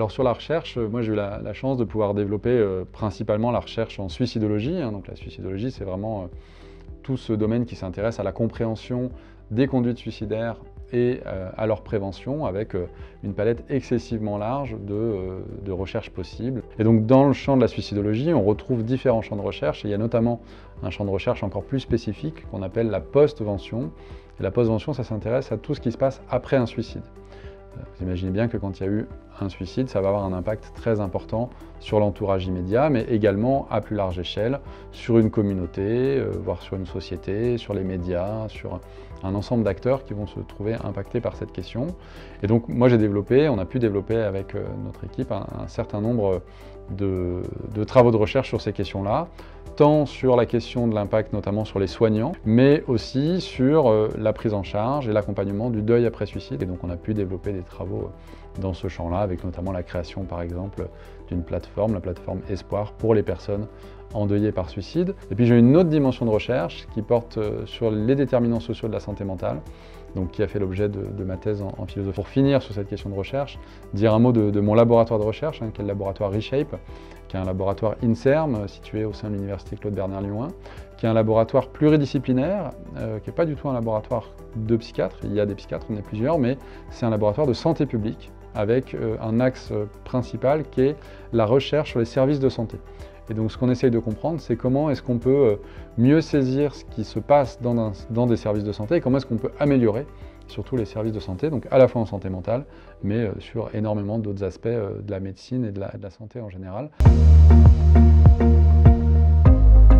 Alors sur la recherche, moi j'ai eu la chance de pouvoir développer principalement la recherche en suicidologie. Donc la suicidologie, c'est vraiment tout ce domaine qui s'intéresse à la compréhension des conduites suicidaires et à leur prévention, avec une palette excessivement large de recherches possibles. Et donc dans le champ de la suicidologie, on retrouve différents champs de recherche, et il y a notamment un champ de recherche encore plus spécifique qu'on appelle la postvention. Et la postvention, ça s'intéresse à tout ce qui se passe après un suicide. Vous imaginez bien que quand il y a eu un suicide, ça va avoir un impact très important sur l'entourage immédiat, mais également à plus large échelle, sur une communauté, voire sur une société, sur les médias, sur un ensemble d'acteurs qui vont se trouver impactés par cette question. Et donc moi on a pu développer avec notre équipe un certain nombre de travaux de recherche sur ces questions-là, tant sur la question de l'impact notamment sur les soignants, mais aussi sur la prise en charge et l'accompagnement du deuil après suicide. Et donc on a pu développer des travaux dans ce champ-là, avec notamment la création par exemple d'une plateforme, la plateforme Espoir, pour les personnes endeuillées par suicide. Et puis j'ai une autre dimension de recherche qui porte sur les déterminants sociaux de la santé mentale, donc qui a fait l'objet de ma thèse en philosophie. Pour finir sur cette question de recherche, dire un mot de mon laboratoire de recherche, qui est le laboratoire Reshape, qui est un laboratoire INSERM situé au sein de l'université Claude Bernard Lyon 1, qui est un laboratoire pluridisciplinaire, qui n'est pas du tout un laboratoire de psychiatres. Il y a des psychiatres, on est plusieurs, mais c'est un laboratoire de santé publique, avec un axe principal qui est la recherche sur les services de santé. Et donc ce qu'on essaye de comprendre, c'est comment est-ce qu'on peut mieux saisir ce qui se passe dans des services de santé, et comment est-ce qu'on peut améliorer surtout les services de santé, donc à la fois en santé mentale, mais sur énormément d'autres aspects de la médecine et de la santé en général.